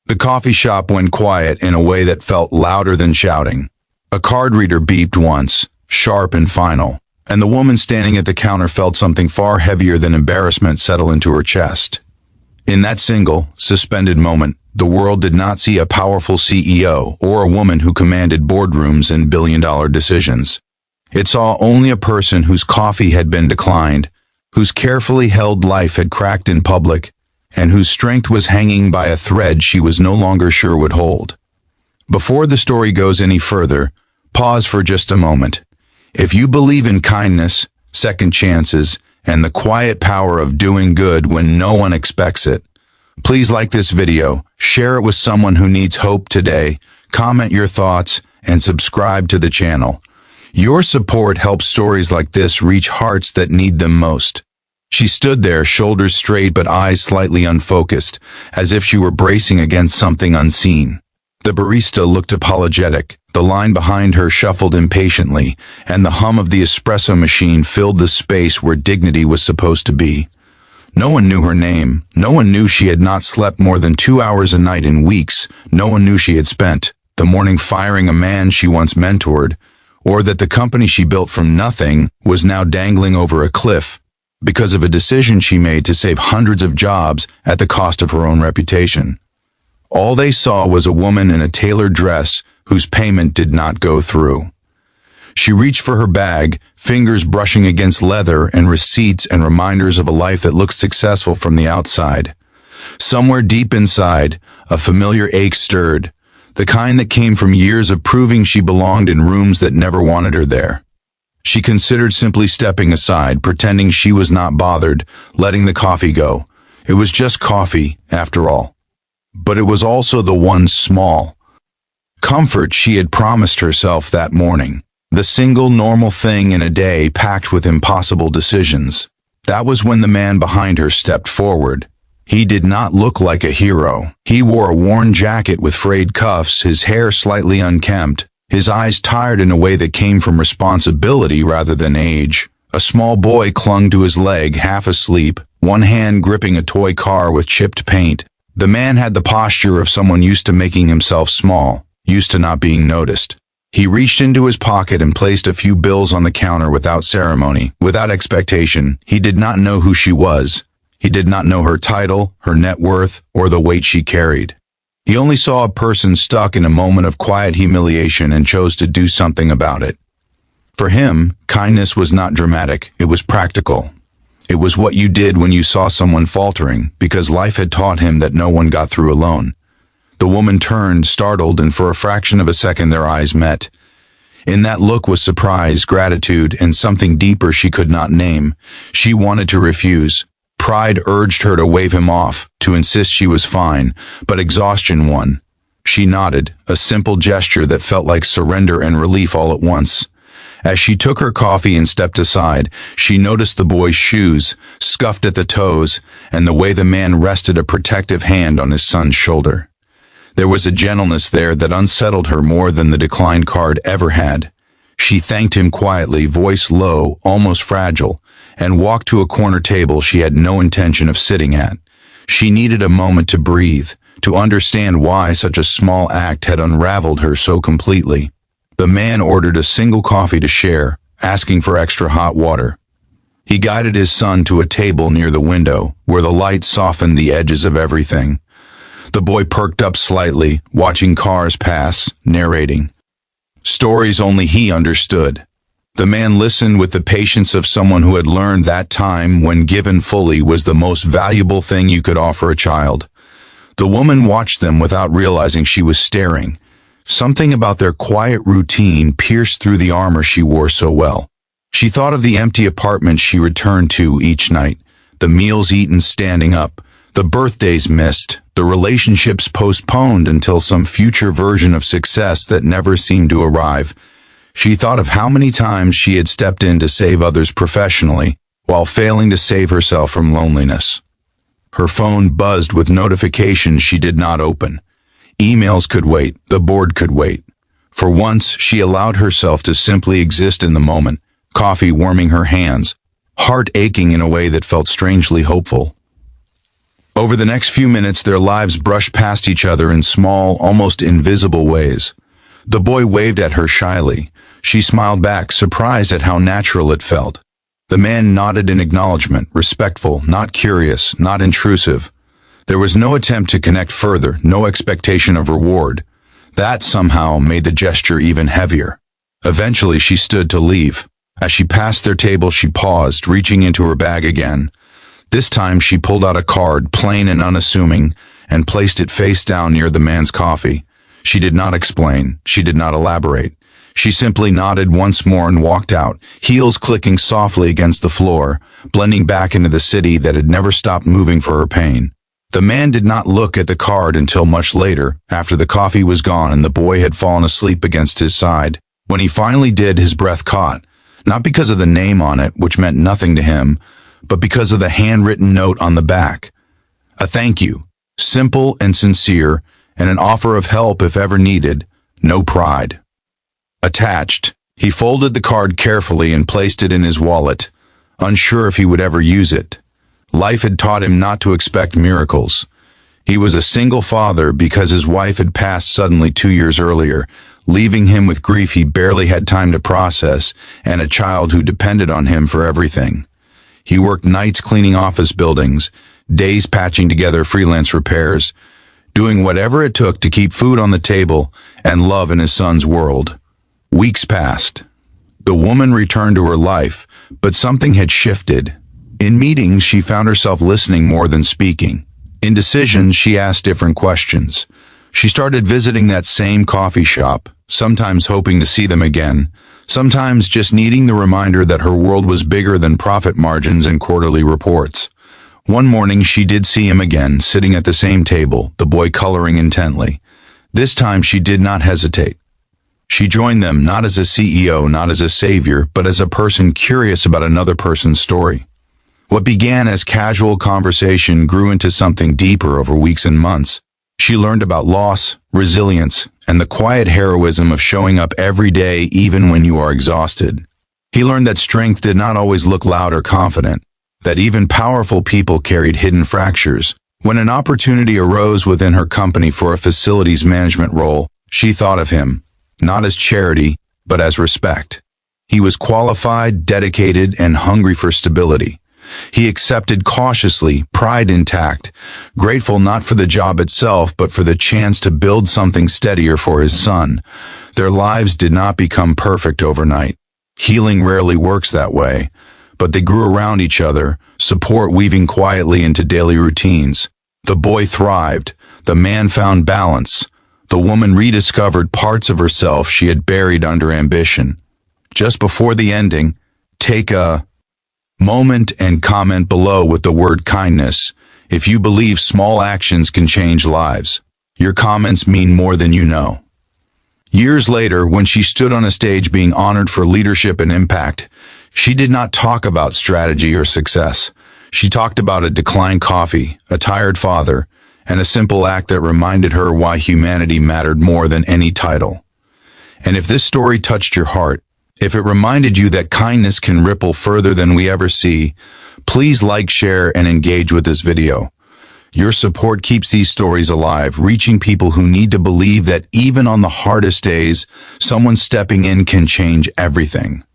The coffee shop went quiet in a way that felt louder than shouting. A card reader beeped once, sharp and final, and the woman standing at the counter felt something far heavier than embarrassment settle into her chest. In that single, suspended moment, the world did not see a powerful CEO or a woman who commanded boardrooms and billion-dollar decisions. It saw only a person whose coffee had been declined, whose carefully held life had cracked in public, and whose strength was hanging by a thread she was no longer sure would hold. Before the story goes any further, pause for just a moment. If you believe in kindness, second chances, and the quiet power of doing good when no one expects it, please like this video, share it with someone who needs hope today, comment your thoughts, and subscribe to the channel. Your support helps stories like this reach hearts that need them most. She stood there, shoulders straight but eyes slightly unfocused, as if she were bracing against something unseen. The barista looked apologetic, the line behind her shuffled impatiently, and the hum of the espresso machine filled the space where dignity was supposed to be. No one knew her name. No one knew she had not slept more than 2 hours a night in weeks. No one knew she had spent the morning firing a man she once mentored, or that the company she built from nothing was now dangling over a cliff because of a decision she made to save hundreds of jobs at the cost of her own reputation. All they saw was a woman in a tailored dress whose payment did not go through. She reached for her bag, fingers brushing against leather and receipts and reminders of a life that looked successful from the outside. Somewhere deep inside, a familiar ache stirred, the kind that came from years of proving she belonged in rooms that never wanted her there. She considered simply stepping aside, pretending she was not bothered, letting the coffee go. It was just coffee, after all. But it was also the one small comfort she had promised herself that morning. The single normal thing in a day packed with impossible decisions. That was when the man behind her stepped forward. He did not look like a hero. He wore a worn jacket with frayed cuffs, his hair slightly unkempt, his eyes tired in a way that came from responsibility rather than age. A small boy clung to his leg, half asleep, one hand gripping a toy car with chipped paint. The man had the posture of someone used to making himself small, used to not being noticed. He reached into his pocket and placed a few bills on the counter without ceremony, without expectation. He did not know who she was. He did not know her title, her net worth, or the weight she carried. He only saw a person stuck in a moment of quiet humiliation and chose to do something about it. For him, kindness was not dramatic, it was practical. It was what you did when you saw someone faltering, because life had taught him that no one got through alone. The woman turned, startled, and for a fraction of a second their eyes met. In that look was surprise, gratitude, and something deeper she could not name. She wanted to refuse. Pride urged her to wave him off, to insist she was fine, but exhaustion won. She nodded, a simple gesture that felt like surrender and relief all at once. As she took her coffee and stepped aside, she noticed the boy's shoes, scuffed at the toes, and the way the man rested a protective hand on his son's shoulder. There was a gentleness there that unsettled her more than the declined card ever had. She thanked him quietly, voice low, almost fragile, and walked to a corner table she had no intention of sitting at. She needed a moment to breathe, to understand why such a small act had unraveled her so completely. The man ordered a single coffee to share, asking for extra hot water. He guided his son to a table near the window, where the light softened the edges of everything. The boy perked up slightly, watching cars pass, narrating stories only he understood. The man listened with the patience of someone who had learned that time, when given fully, was the most valuable thing you could offer a child. The woman watched them without realizing she was staring. Something about their quiet routine pierced through the armor she wore so well. She thought of the empty apartment she returned to each night, the meals eaten standing up, the birthdays missed, the relationships postponed until some future version of success that never seemed to arrive. She thought of how many times she had stepped in to save others professionally, while failing to save herself from loneliness. Her phone buzzed with notifications she did not open. Emails could wait, the board could wait. For once, she allowed herself to simply exist in the moment, coffee warming her hands, heart aching in a way that felt strangely hopeful. Over the next few minutes, their lives brushed past each other in small, almost invisible ways. The boy waved at her shyly. She smiled back, surprised at how natural it felt. The man nodded in acknowledgement, respectful, not curious, not intrusive. There was no attempt to connect further, no expectation of reward. That somehow made the gesture even heavier. Eventually, she stood to leave. As she passed their table, she paused, reaching into her bag again. This time, she pulled out a card, plain and unassuming, and placed it face down near the man's coffee. She did not explain. She did not elaborate. She simply nodded once more and walked out, heels clicking softly against the floor, blending back into the city that had never stopped moving for her pain. The man did not look at the card until much later, after the coffee was gone and the boy had fallen asleep against his side. When he finally did, his breath caught, not because of the name on it, which meant nothing to him, but because of the handwritten note on the back. A thank you, simple and sincere, and an offer of help if ever needed, no pride. Attached, he folded the card carefully and placed it in his wallet, unsure if he would ever use it. Life had taught him not to expect miracles. He was a single father because his wife had passed suddenly 2 years earlier, leaving him with grief he barely had time to process and a child who depended on him for everything. He worked nights cleaning office buildings, days patching together freelance repairs, doing whatever it took to keep food on the table and love in his son's world. Weeks passed. The woman returned to her life, but something had shifted. In meetings, she found herself listening more than speaking. In decisions, she asked different questions. She started visiting that same coffee shop, sometimes hoping to see them again, sometimes just needing the reminder that her world was bigger than profit margins and quarterly reports. One morning, she did see him again, sitting at the same table, the boy coloring intently. This time, she did not hesitate. She joined them not as a CEO, not as a savior, but as a person curious about another person's story. What began as casual conversation grew into something deeper over weeks and months. She learned about loss, resilience, and the quiet heroism of showing up every day even when you are exhausted. He learned that strength did not always look loud or confident, that even powerful people carried hidden fractures. When an opportunity arose within her company for a facilities management role, she thought of him, not as charity, but as respect. He was qualified, dedicated, and hungry for stability. He accepted cautiously, pride intact, grateful not for the job itself, but for the chance to build something steadier for his son. Their lives did not become perfect overnight. Healing rarely works that way, but they grew around each other, support weaving quietly into daily routines. The boy thrived. The man found balance. The woman rediscovered parts of herself she had buried under ambition. Just before the ending, take a moment and comment below with the word kindness if you believe small actions can change lives. Your comments mean more than you know. Years later, when she stood on a stage being honored for leadership and impact, she did not talk about strategy or success. She talked about a declined coffee, a tired father, and a simple act that reminded her why humanity mattered more than any title. And if this story touched your heart, if it reminded you that kindness can ripple further than we ever see, please like, share, and engage with this video. Your support keeps these stories alive, reaching people who need to believe that even on the hardest days, someone stepping in can change everything.